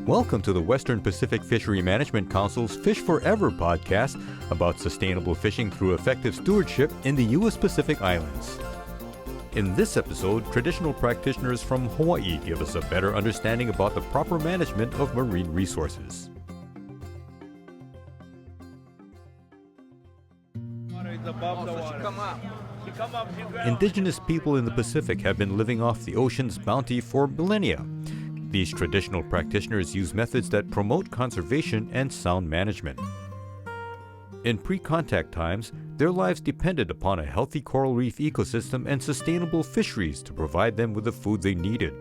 Welcome to the Western Pacific Fishery Management Council's Fish Forever podcast about sustainable fishing through effective stewardship in the U.S. Pacific Islands. In this episode, traditional practitioners from Hawaii give us a better understanding about the proper management of marine resources. Indigenous people in the Pacific have been living off the ocean's bounty for millennia. These traditional practitioners use methods that promote conservation and sound management. In pre-contact times, their lives depended upon a healthy coral reef ecosystem and sustainable fisheries to provide them with the food they needed.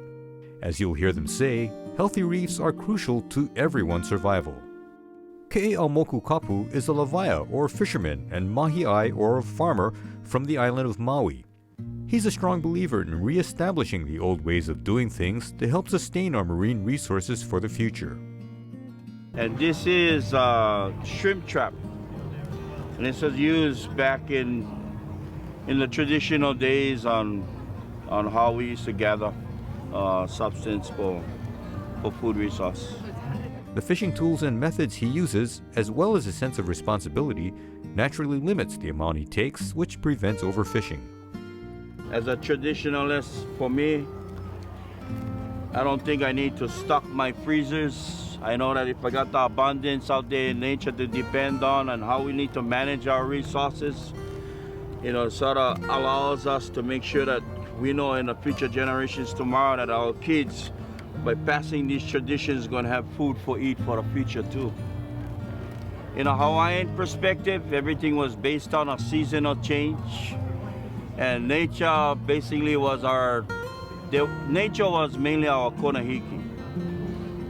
As you'll hear them say, healthy reefs are crucial to everyone's survival. Ke'eaumoku Kapu is a lavaya or fisherman and mahi'ai or farmer from the island of Maui. He's a strong believer in re-establishing the old ways of doing things to help sustain our marine resources for the future. And this is a shrimp trap. And this was used back in the traditional days on how we used to gather substance for food resource. The fishing tools and methods he uses, as well as a sense of responsibility, naturally limits the amount he takes, which prevents overfishing. As a traditionalist, for me, I don't think I need to stock my freezers. I know that if I got the abundance out there in nature to depend on and how we need to manage our resources, sort of allows us to make sure that we know in the future generations tomorrow that our kids, by passing these traditions, going to have food for eat for the future too. In a Hawaiian perspective, everything was based on a seasonal change. And nature basically was nature was mainly our konahiki.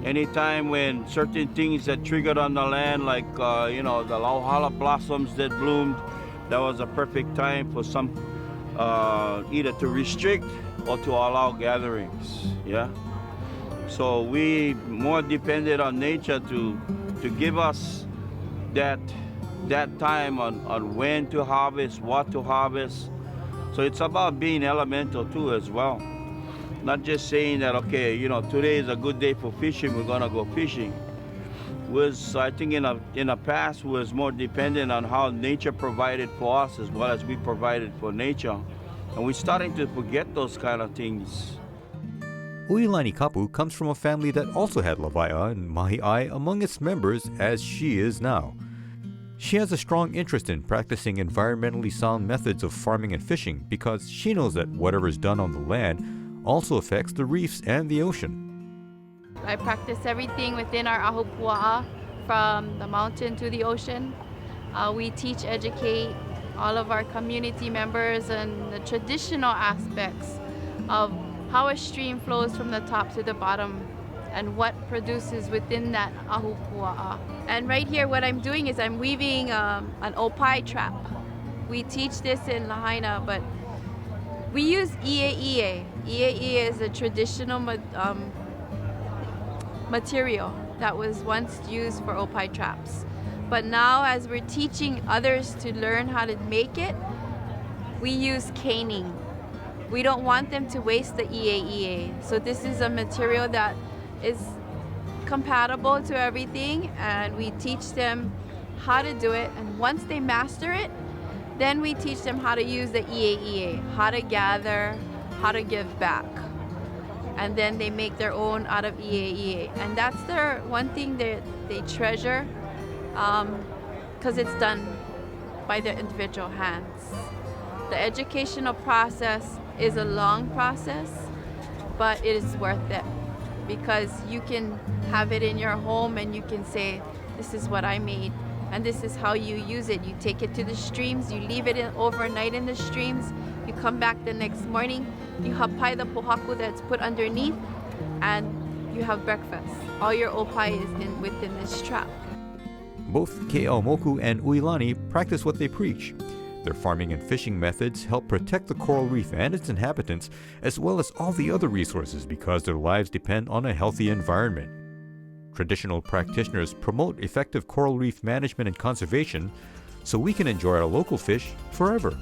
Anytime when certain things that triggered on the land, like the lauhala blossoms that bloomed, that was a perfect time for some either to restrict or to allow gatherings. Yeah. So we more depended on nature to give us that time on when to harvest, what to harvest. So it's about being elemental too as well. Not just saying that, okay, today is a good day for fishing, we're gonna go fishing. I think in the past was more dependent on how nature provided for us as well as we provided for nature. And we're starting to forget those kind of things. Uilani Kapu comes from a family that also had lavaya and mahi'ai among its members as she is now. She has a strong interest in practicing environmentally sound methods of farming and fishing because she knows that whatever is done on the land also affects the reefs and the ocean. I practice everything within our ahupua'a, from the mountain to the ocean. We teach, educate all of our community members on the traditional aspects of how a stream flows from the top to the bottom and what produces within that ahupua'a. And right here, what I'm doing is I'm weaving an opai trap. We teach this in Lahaina, but we use i'e'ie. I'e'ie is a traditional material that was once used for opai traps. But now, as we're teaching others to learn how to make it, we use caning. We don't want them to waste the i'e'ie. So this is a material that is compatible to everything, and we teach them how to do it. And once they master it, then we teach them how to use the i'e'ie, how to gather, how to give back. And then they make their own out of i'e'ie. And that's their one thing that they treasure, because it's done by their individual hands. The educational process is a long process, but it is worth it, because you can have it in your home and you can say, this is what I made and this is how you use it. You take it to the streams, you leave it overnight in the streams, you come back the next morning, you hapai the pohaku that's put underneath, and you have breakfast. All your opai is within this trap. Both Ke'eaumoku and Uilani practice what they preach. Their farming and fishing methods help protect the coral reef and its inhabitants, as well as all the other resources, because their lives depend on a healthy environment. Traditional practitioners promote effective coral reef management and conservation so we can enjoy our local fish forever.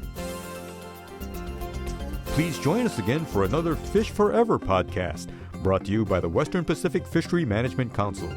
Please join us again for another Fish Forever podcast, Brought to you by the Western Pacific Fishery Management Council.